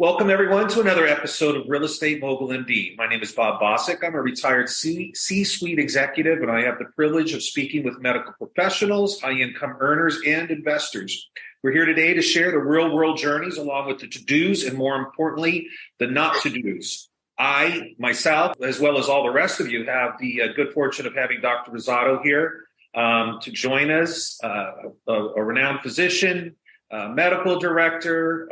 Welcome, everyone, to another episode of Real Estate Mogul MD. My name is Bob Bosick. I'm a retired C-suite executive, and I have the privilege of speaking with medical professionals, high-income earners, and investors. We're here today to share the real-world journeys along with the to-dos and, more importantly, the not-to-dos. I, myself, as well as all the rest of you, have the good fortune of having Dr. Rosado here to join us, a renowned physician, medical director,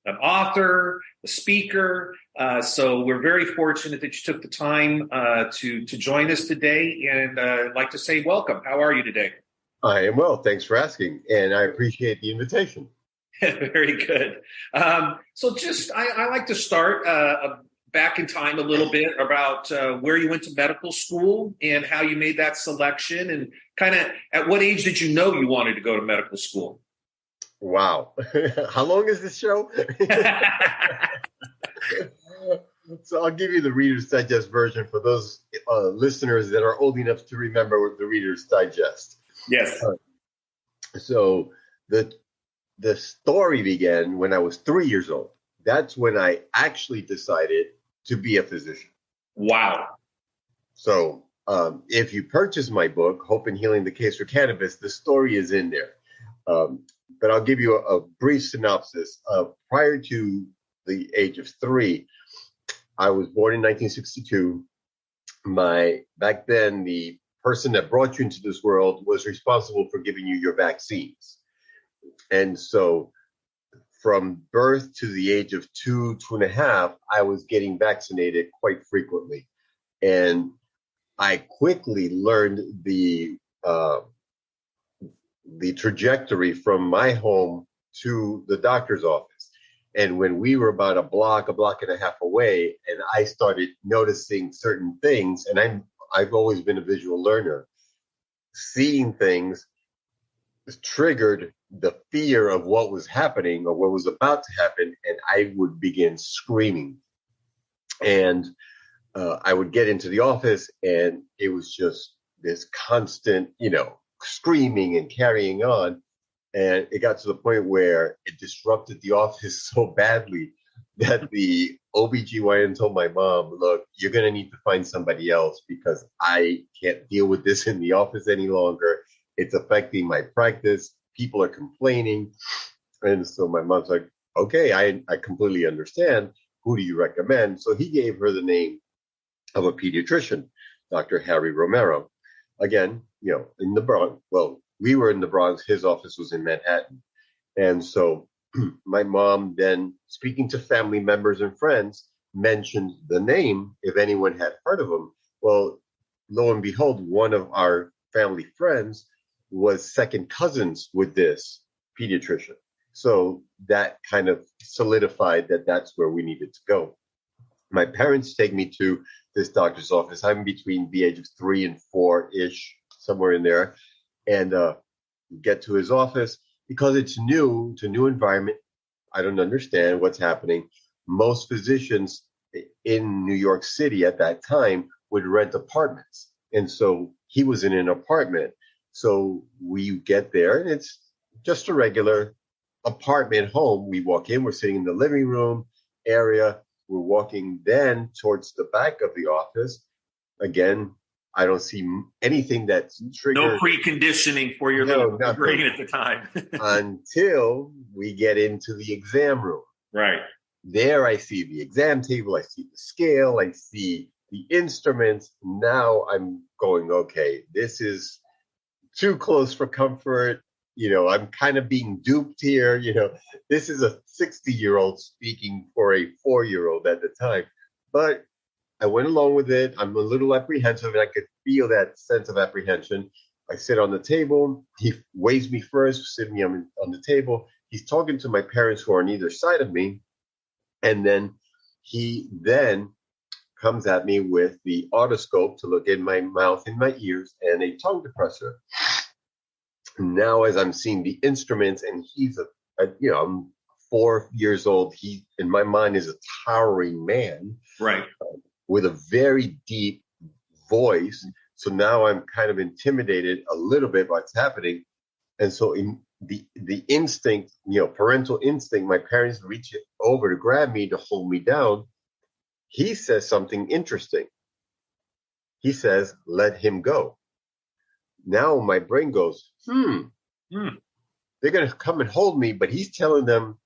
an author, a speaker. So we're very fortunate that you took the time to join us today. And I'd like to say welcome. How are you today? I am well. Thanks for asking. And I appreciate the invitation. Very good. So I like to start back in time a little bit about where you went to medical school and how you made that selection, and kind of at what age did you know you wanted to go to medical school? Wow. How long is this show? So I'll give you the Reader's Digest version for those listeners that are old enough to remember the Reader's Digest. Yes. So the story began when I was 3 years old. That's when I actually decided to be a physician. Wow. So if you purchase my book, Hope in Healing the Case for Cannabis, the story is in there. But I'll give you a brief synopsis. Prior to the age of 3, I was born in 1962. Back then, the person that brought you into this world was responsible for giving you your vaccines. And so from birth to the age of 2.5, I was getting vaccinated quite frequently. And I quickly learned the trajectory from my home to the doctor's office. And when we were about a block and a half away, and I started noticing certain things, and I've always been a visual learner, seeing things triggered the fear of what was happening or what was about to happen, and I would begin screaming. And I would get into the office, and it was just this constant, screaming and carrying on. And it got to the point where it disrupted the office so badly that the OBGYN told my mom, look, you're going to need to find somebody else because I can't deal with this in the office any longer. It's affecting my practice. People are complaining. And so my mom's like, okay, I completely understand. Who do you recommend? So he gave her the name of a pediatrician, Dr. Harry Romero. Again, in the Bronx. Well, we were in the Bronx. His office was in Manhattan. And so my mom then, speaking to family members and friends, mentioned the name if anyone had heard of him. Well, lo and behold, one of our family friends was second cousins with this pediatrician. So that kind of solidified that that's where we needed to go. My parents take me to this doctor's office. I'm between the age of 3 and 4-ish, somewhere in there, and get to his office because it's new. It's a new environment. I don't understand what's happening. Most physicians in New York City at that time would rent apartments. And so he was in an apartment. So we get there, and it's just a regular apartment home. We walk in, we're sitting in the living room area. We're walking then towards the back of the office. Again, I don't see anything that's triggered. No preconditioning for your little brain at the time. Until we get into the exam room. Right. There I see the exam table, I see the scale, I see the instruments. Now I'm going, okay, this is too close for comfort. I'm kind of being duped here. This is a 60-year-old speaking for a 4-year-old at the time. But I went along with it. I'm a little apprehensive, and I could feel that sense of apprehension. I sit on the table. He weighs me first, sitting me on the table. He's talking to my parents who are on either side of me. And then he comes at me with the otoscope to look in my mouth and my ears and a tongue depressor. Now, as I'm seeing the instruments, and he's I'm 4 years old. He, in my mind, is a towering man, right, with a very deep voice. So now I'm kind of intimidated a little bit by what's happening. And so the instinct, parental instinct, my parents reach over to grab me to hold me down. He says something interesting. He says, let him go. Now my brain goes, they're going to come and hold me, but he's telling them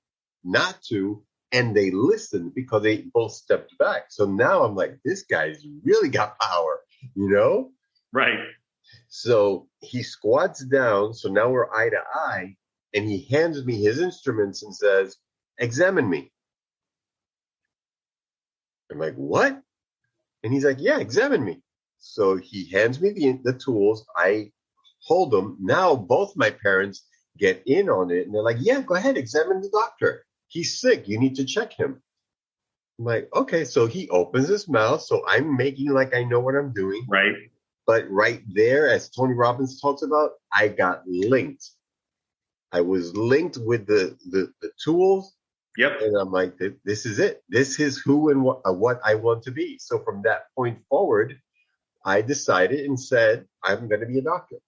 not to. And they listened because they both stepped back. So now I'm like, this guy's really got power, Right. So he squats down. So now we're eye to eye. And he hands me his instruments and says, examine me. I'm like, what? And he's like, yeah, examine me. So he hands me the tools. I hold them. Now both my parents get in on it. And they're like, yeah, go ahead, examine the doctor. He's sick. You need to check him. I'm like, okay. So he opens his mouth. So I'm making like I know what I'm doing. Right. But right there, as Tony Robbins talks about, I got linked. I was linked with the tools. Yep. And I'm like, this is it. This is who and what I want to be. So from that point forward, I decided and said, I'm going to be a doctor.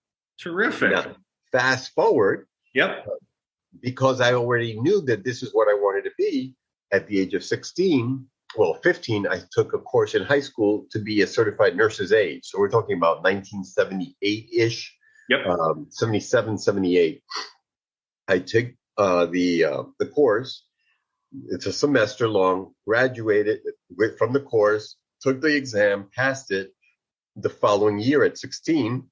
Terrific. Now, fast forward. Yep. Because I already knew that this is what I wanted to be at the age of 15, I took a course in high school to be a certified nurse's aide. So we're talking about 1978-ish, Yep. 77, 78. I took the course. It's a semester long, graduated from the course, took the exam, passed it. The following year at 16,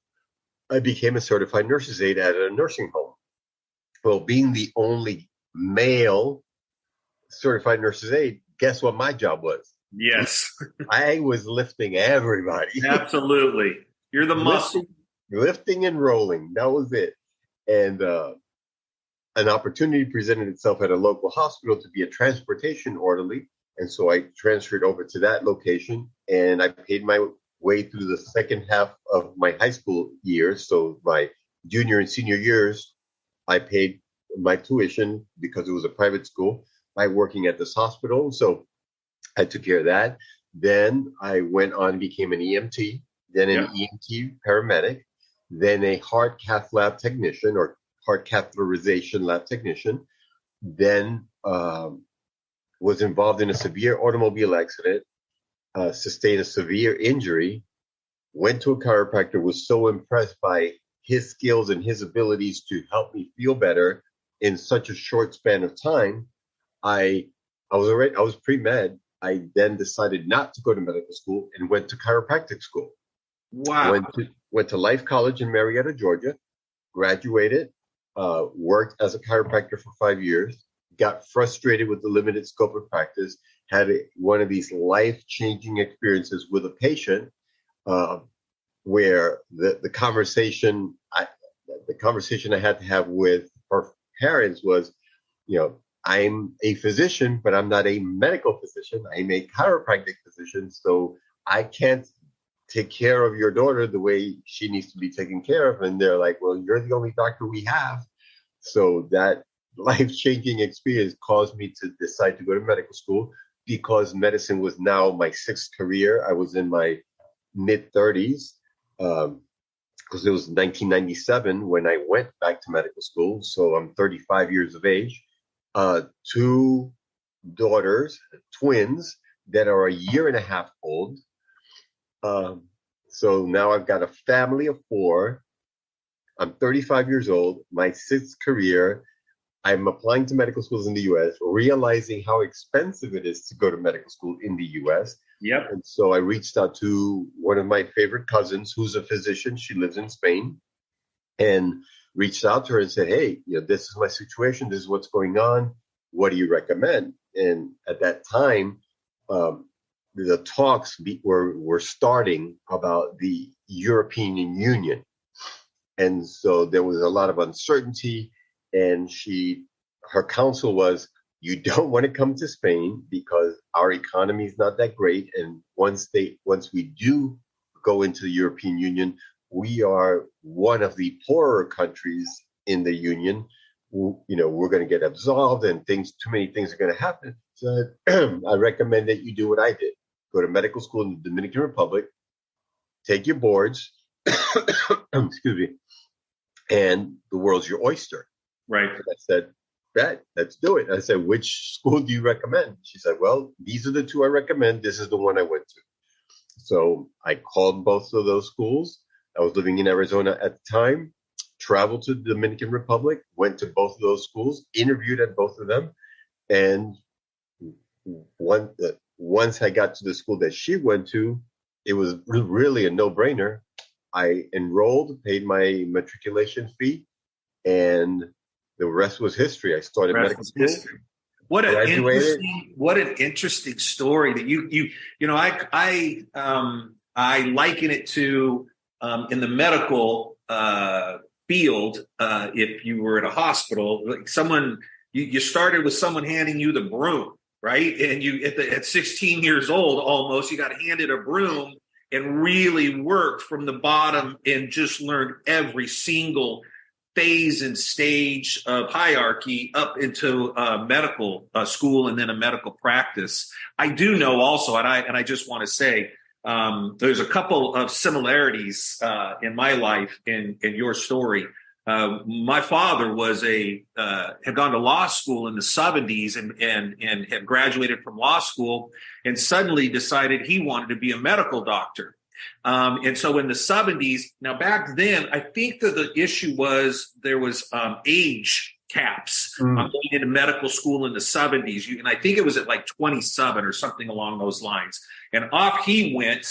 I became a certified nurse's aide at a nursing home. Well, being the only male certified nurse's aide, guess what my job was? Yes. I was lifting everybody. Absolutely. You're the muscle. Lifting and rolling. That was it. And an opportunity presented itself at a local hospital to be a transportation orderly. And so I transferred over to that location, and I paid my way through the second half of my high school years. So my junior and senior years, I paid my tuition because it was a private school by working at this hospital. So I took care of that. Then I went on and became an EMT, then an EMT paramedic, then a heart cath lab technician or heart catheterization lab technician, then was involved in a severe automobile accident, sustained a severe injury, went to a chiropractor, was so impressed by his skills and his abilities to help me feel better in such a short span of time. I was pre-med. I then decided not to go to medical school and went to chiropractic school. Wow. Went to Life College in Marietta, Georgia, graduated, worked as a chiropractor for 5 years, got frustrated with the limited scope of practice, had one of these life-changing experiences with a patient where the conversation I had to have with her parents was, I'm a physician, but I'm not a medical physician. I'm a chiropractic physician, so I can't take care of your daughter the way she needs to be taken care of. And they're like, well, you're the only doctor we have. So that life-changing experience caused me to decide to go to medical school because medicine was now my sixth career. I was in my mid-30s because it was 1997 when I went back to medical school. So I'm 35 years of age. 2 daughters, twins, that are a year and a half old. So now I've got a family of 4. I'm 35 years old, my 6th career. I'm applying to medical schools in the U.S., realizing how expensive it is to go to medical school in the U.S. Yep. And so I reached out to one of my favorite cousins who's a physician. She lives in Spain, and reached out to her and said, hey, this is my situation. This is what's going on. What do you recommend? And at that time, the talks were starting about the European Union. And so there was a lot of uncertainty. And her counsel was, you don't want to come to Spain because our economy is not that great. And once we do go into the European Union, we are one of the poorer countries in the union. We're going to get absolved and too many things are going to happen. So I recommend that you do what I did. Go to medical school in the Dominican Republic, take your boards, excuse me, and the world's your oyster. Right. And I said, bet, let's do it. I said, which school do you recommend? She said, well, these are the two I recommend. This is the one I went to. So I called both of those schools. I was living in Arizona at the time, traveled to the Dominican Republic, went to both of those schools, interviewed at both of them. And once I got to the school that she went to, it was really a no-brainer. I enrolled, paid my matriculation fee, and the rest was history. I started medical school. History. What an interesting story that you know, I liken it to in the medical field. If you were at a hospital, like you started with someone handing you the broom, right? And you at 16 years old, almost, you got handed a broom and really worked from the bottom and just learned every single phase and stage of hierarchy up into medical school and then a medical practice. I do know also, and I just want to say, there's a couple of similarities in my life in your story. My father had gone to law school in the 70s and had graduated from law school and suddenly decided he wanted to be a medical doctor. And so in the 70s, now back then, I think that the issue was there was age caps on going into medical school in the 70s. And I think it was at like 27 or something along those lines. And off he went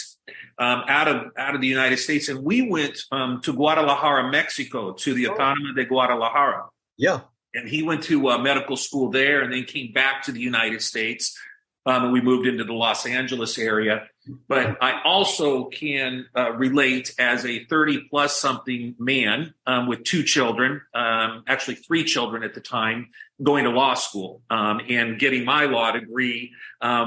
out of the United States. And we went to Guadalajara, Mexico, to the Autónoma de Guadalajara. Yeah. And he went to medical school there and then came back to the United States. And we moved into the Los Angeles area. But I also can relate as a 30-plus something man with two children, actually 3 children at the time, going to law school and getting my law degree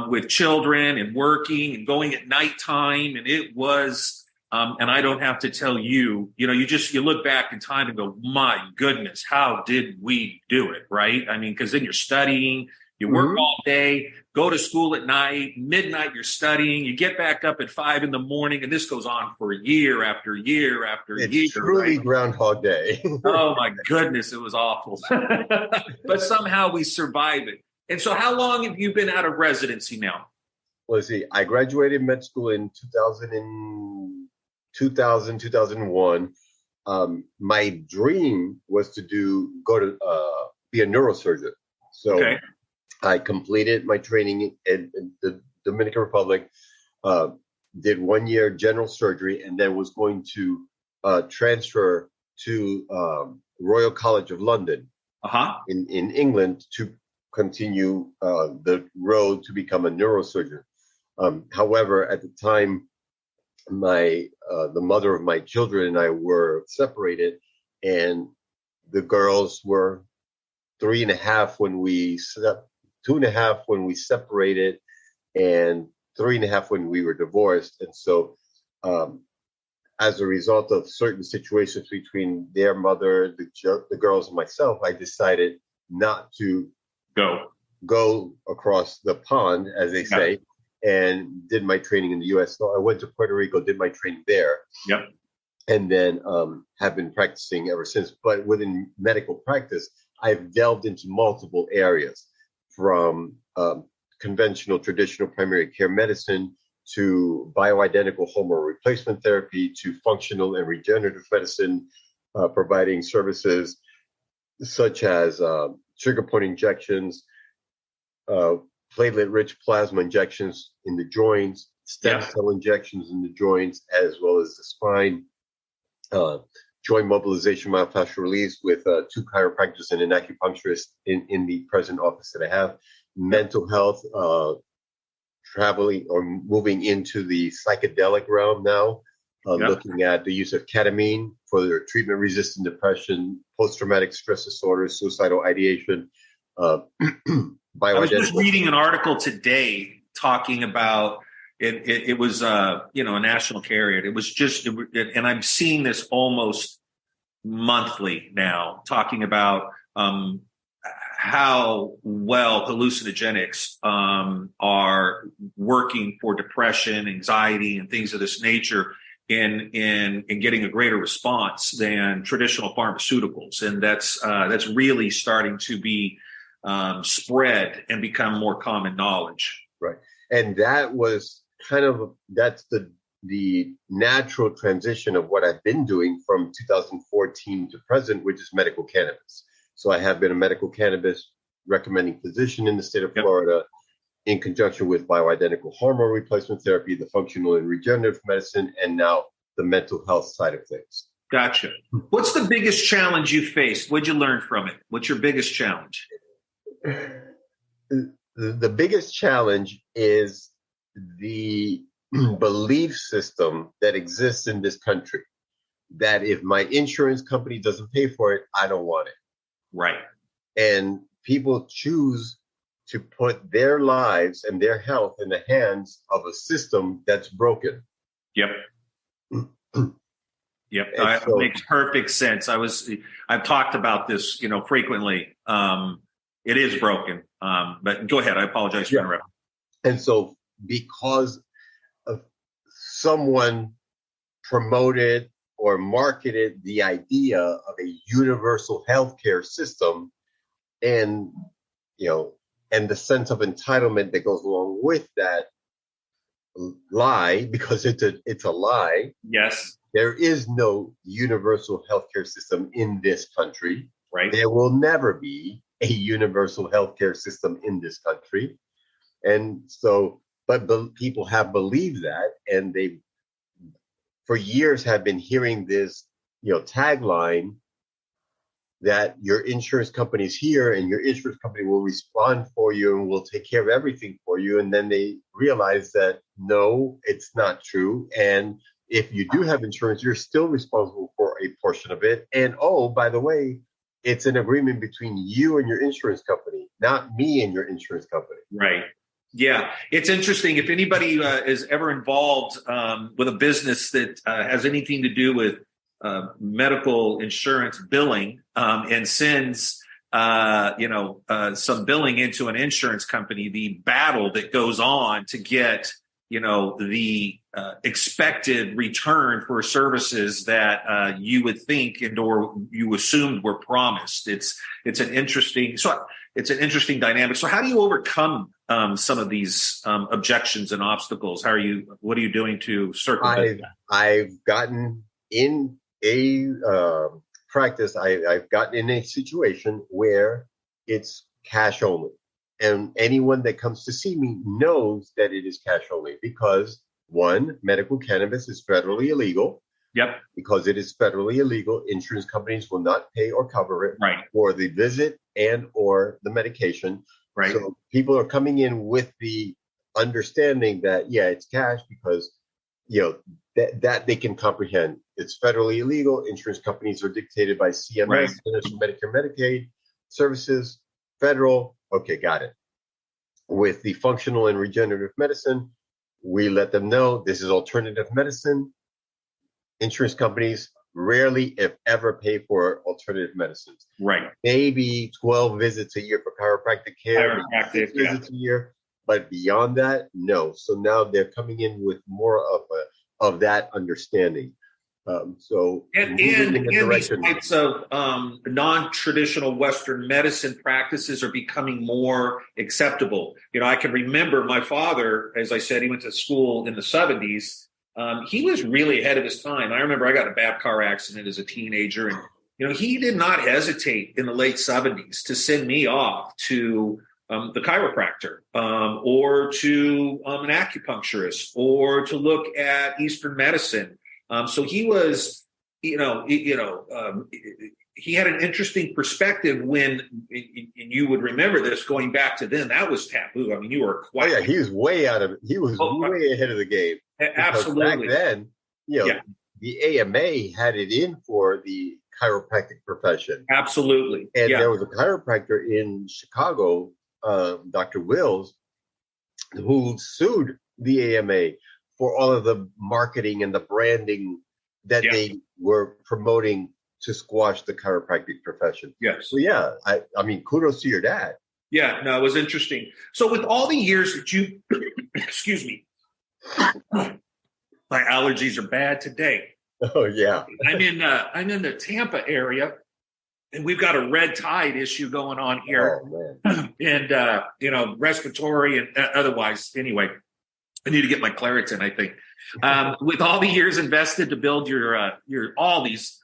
with children and working and going at nighttime. And it was, and I don't have to tell you, you look back in time and go, my goodness, how did we do it? Right. I mean, because then you're studying. You work all day, go to school at night, midnight you're studying, you get back up at 5 a.m, and this goes on for year after year after year. It's truly Groundhog Day. Oh my goodness, it was awful. But somehow we survive it. And so how long have you been out of residency now? Well, let's see, I graduated med school in 2001. My dream was to be a neurosurgeon. So okay. I completed my training in the Dominican Republic, did 1 year general surgery, and then was going to transfer to Royal College of London in England to continue the road to become a neurosurgeon. However, at the time, the mother of my children and I were separated, and the girls were 3.5 when we 2.5 when we separated, and 3.5 when we were divorced. And so, as a result of certain situations between their mother, the girls, and myself, I decided not to go across the pond, as they say, and did my training in the U.S. So I went to Puerto Rico, did my training there. Yep. And then have been practicing ever since. But within medical practice, I've delved into multiple areas, from conventional, traditional primary care medicine to bioidentical hormone replacement therapy to functional and regenerative medicine, providing services such as trigger point injections, platelet-rich plasma injections in the joints, stem cell injections in the joints, as well as the spine, joint mobilization, myofascial release with 2 chiropractors and an acupuncturist in the present office that I have. Mental health, traveling or moving into the psychedelic realm now, looking at the use of ketamine for their treatment-resistant depression, post-traumatic stress disorder, suicidal ideation. I was just reading an article today talking about it was a national carrier. It was just, and I'm seeing this almost monthly now, talking about how well hallucinogenics are working for depression, anxiety, and things of this nature. in getting a greater response than traditional pharmaceuticals, and that's really starting to be spread and become more common knowledge. Right, and that was that's the natural transition of what I've been doing from 2014 to present, which is medical cannabis. So I have been a medical cannabis recommending physician in the state of Florida, in conjunction with bioidentical hormone replacement therapy, the functional and regenerative medicine, and now the mental health side of things. Gotcha. What's the biggest challenge you faced? What'd you learn from it? What's your biggest challenge? The biggest challenge is the belief system that exists in this country, that if my insurance company doesn't pay for it, I don't want it. Right. And people choose to put their lives and their health in the hands of a system that's broken. Yep. Yep. That makes perfect sense. I've talked about this, frequently. It is broken. But go ahead. I apologize for interrupting. And so because of someone promoted or marketed the idea of a universal healthcare system, and and the sense of entitlement that goes along with that lie, because it's a lie. Yes. There is no universal healthcare system in this country. Right. There will never be a universal healthcare system in this country. And so, but people have believed that, and they, for years, have been hearing this, tagline that your insurance company is here and your insurance company will respond for you and will take care of everything for you. And then they realize that, no, it's not true. And if you do have insurance, you're still responsible for a portion of it. And, oh, by the way, it's an agreement between you and your insurance company, not me and your insurance company. Right. Yeah. It's interesting. If anybody is ever involved with a business that has anything to do with medical insurance billing and sends some billing into an insurance company, the battle that goes on to get the expected return for services that you would think or you assumed were promised. It's an interesting dynamic. So how do you overcome some of these objections and obstacles? What are you doing to circumvent that? I've gotten in a practice. I've gotten in a situation where it's cash only. And anyone that comes to see me knows that it is cash only because, one, medical cannabis is federally illegal. Yep. Because it is federally illegal, insurance companies will not pay or cover it for the visit and or the medication. Right. So people are coming in with the understanding that, it's cash because, that they can comprehend. It's federally illegal. Insurance companies are dictated by CMS, Centers for Medicare and Medicaid Services, federal. Okay, got it. With the functional and regenerative medicine, we let them know this is alternative medicine. Insurance companies rarely, if ever, pay for alternative medicines. Right. Maybe 12 visits a year for chiropractic care, 6 visits a year. But beyond that, no. So now they're coming in with more of that understanding. And these types of non-traditional Western medicine practices are becoming more acceptable. I can remember my father, as I said, he went to school in the 70s. He was really ahead of his time. I remember I got in a bad car accident as a teenager, and he did not hesitate in the late 70s to send me off to the chiropractor or to an acupuncturist or to look at Eastern medicine. So he was, he had an interesting perspective when, and you would remember this going back to then, that was taboo. I mean, you were quite. Oh, yeah, he was way ahead of the game. Absolutely. Back then, the AMA had it in for the chiropractic profession. Absolutely. And there was a chiropractor in Chicago, Dr. Wills, who sued the AMA for all of the marketing and the branding that they were promoting to squash the chiropractic profession. Yes. So I mean, kudos to your dad. Yeah, no, it was interesting. So with all the years that you, excuse me, My allergies are bad today. Oh yeah. I'm in the Tampa area, and we've got a red tide issue going on here, Oh man. and respiratory and otherwise. Anyway, I need to get my Claritin, I think. With all the years invested to build your all these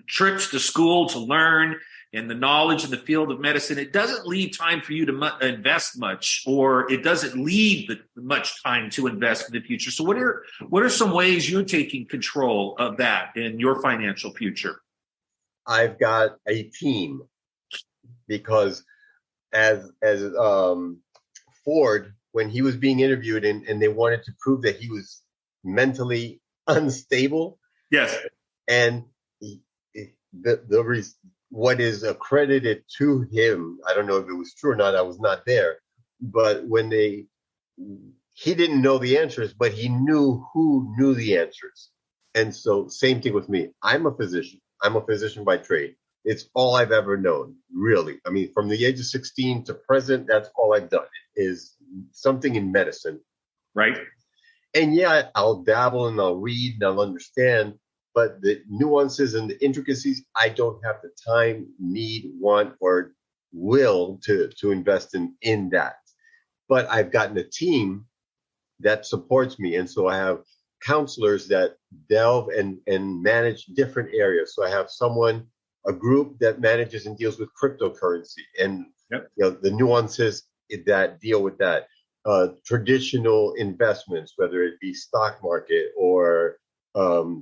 trips to school to learn and the knowledge in the field of medicine, it doesn't leave time for you to invest much, or it doesn't leave much time to invest in the future. So what are some ways you're taking control of that in your financial future? I've got a team because as Ford, when he was being interviewed and they wanted to prove that he was mentally unstable. Yes. And what is accredited to him, I don't know if it was true or not, I was not there, but he didn't know the answers, but he knew who knew the answers. And so same thing with me. I'm a physician by trade. It's all I've ever known, really. I mean, from the age of 16 to present, that's all I've done is something in medicine. Right. And yeah, I'll dabble and I'll read and I'll understand, but the nuances and the intricacies, I don't have the time, need, want, or will to invest in that. But I've gotten a team that supports me. And so I have counselors that delve and manage different areas. So I have a group that manages and deals with cryptocurrency and the nuances that deal with that. Traditional investments, whether it be stock market or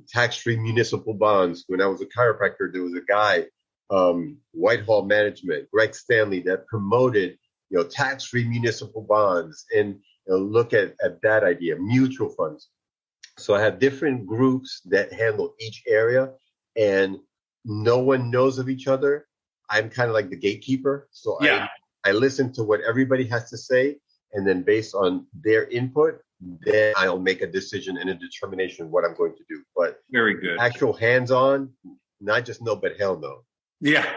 tax-free municipal bonds. When I was a chiropractor, there was a guy, Whitehall Management, Greg Stanley, that promoted tax-free municipal bonds and look at that idea, mutual funds. So I have different groups that handle each area, and no one knows of each other. I'm kind of like the gatekeeper. So I listen to what everybody has to say, and then based on their input, then I'll make a decision and a determination what I'm going to do. But very good. Actual hands-on, not just no, but hell no. Yeah.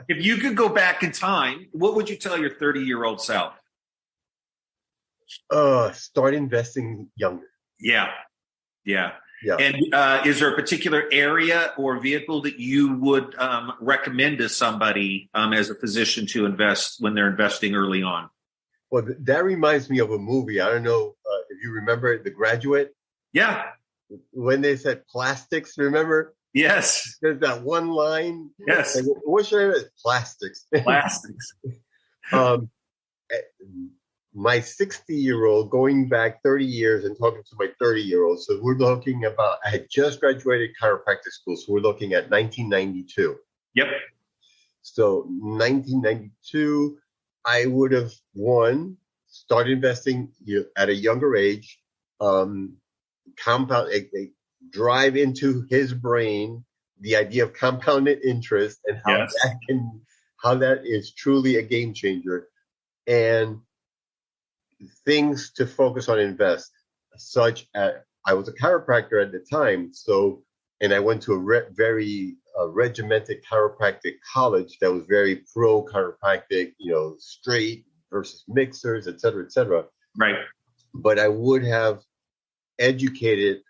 If you could go back in time, what would you tell your 30-year-old self? Start investing younger. Yeah. And is there a particular area or vehicle that you would recommend to somebody as a physician to invest when they're investing early on? Well, that reminds me of a movie. I don't know if you remember The Graduate. Yeah. When they said plastics, remember? Yes. There's that one line. Yes. Like, what should I say? Plastics. Plastics. My 60-year-old going back 30 years and talking to my 30-year-old. So we're looking about, I had just graduated chiropractic school. So we're looking at 1992. Yep. So 1992, I would have started investing at a younger age, drive into his brain the idea of compounded interest and how that is truly a game changer, and things to focus on invest, such as I was a chiropractor at the time, and I went to a very regimented chiropractic college that was very pro chiropractic, straight versus mixers, et cetera, et cetera. Right. But I would have educated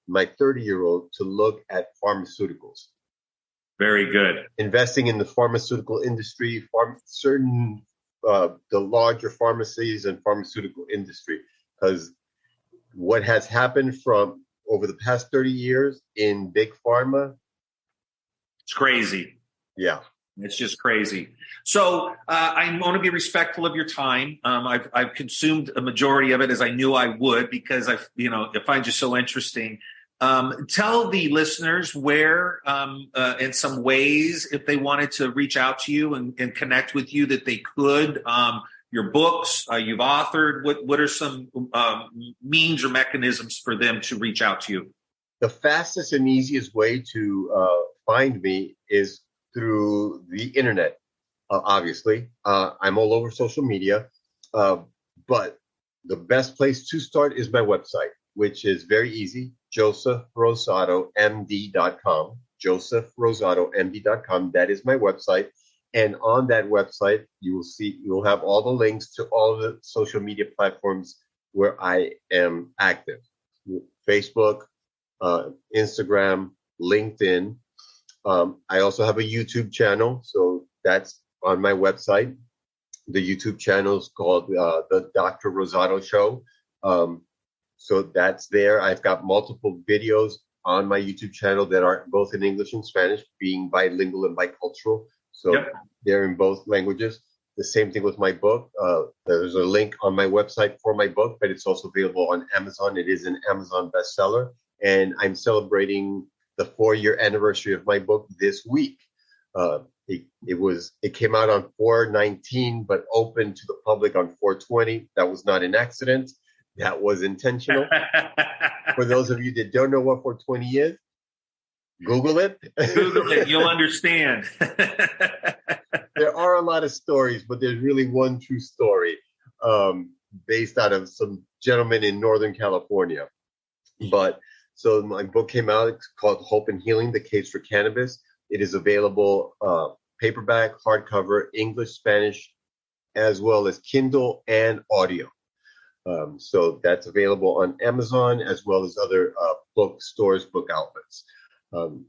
my 30-year-old to look at pharmaceuticals. Very good. Investing in the pharmaceutical industry, the larger pharmacies and pharmaceutical industry, because what has happened from over the past 30 years in big pharma, it's crazy. Yeah. It's just crazy. So I want to be respectful of your time. I've consumed a majority of it, as I knew I would, because I find you so interesting. Tell the listeners where, in some ways, if they wanted to reach out to you and connect with you, that they could. Your books you've authored. What are some means or mechanisms for them to reach out to you? The fastest and easiest way to find me is through the internet. Obviously, I'm all over social media, but the best place to start is my website, which is very easy. JosephRosadoMD.com. JosephRosadoMD.com. That is my website. And on that website, you'll have all the links to all of the social media platforms where I am active. Facebook, Instagram, LinkedIn. I also have a YouTube channel, so that's on my website. The YouTube channel is called the Dr. Rosado Show. So that's there. I've got multiple videos on my YouTube channel that are both in English and Spanish, being bilingual and bicultural. So Yep. they're in both languages. The same thing with my book. There's a link on my website for my book, but it's also available on Amazon. It is an Amazon bestseller. And I'm celebrating the 4-year anniversary of my book this week. It came out on 4/19, but opened to the public on 4/20. That was not an accident. That was intentional. For those of you that don't know what 4/20 is, Google it. Google it. You'll understand. There are a lot of stories, but there's really one true story based out of some gentleman in Northern California. But so my book came out. It's called Hope and Healing, The Case for Cannabis. It is available paperback, hardcover, English, Spanish, as well as Kindle and audio. So that's available on Amazon as well as other bookstores, book outlets.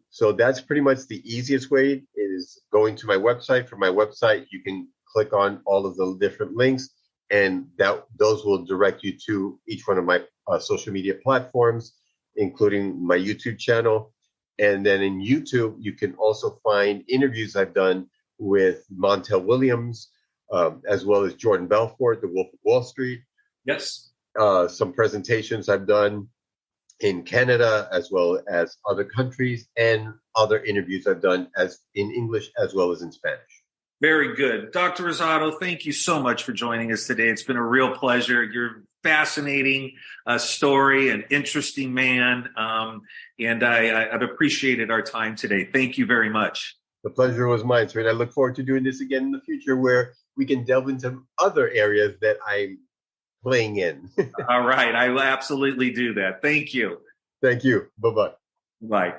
So that's pretty much the easiest way, is going to my website. From my website, you can click on all of the different links, and those will direct you to each one of my social media platforms, including my YouTube channel. And then in YouTube, you can also find interviews I've done with Montel Williams, as well as Jordan Belfort, the Wolf of Wall Street. Yes. Some presentations I've done in Canada as well as other countries, and other interviews I've done as in English as well as in Spanish. Very good. Dr. Rosado, thank you so much for joining us today. It's been a real pleasure. You're fascinating story, an interesting man, and I've appreciated our time today. Thank you very much. The pleasure was mine, sir, and I look forward to doing this again in the future, where we can delve into other areas that I'm playing in. All right. I will absolutely do that. Thank you. Thank you. Bye-bye. Bye.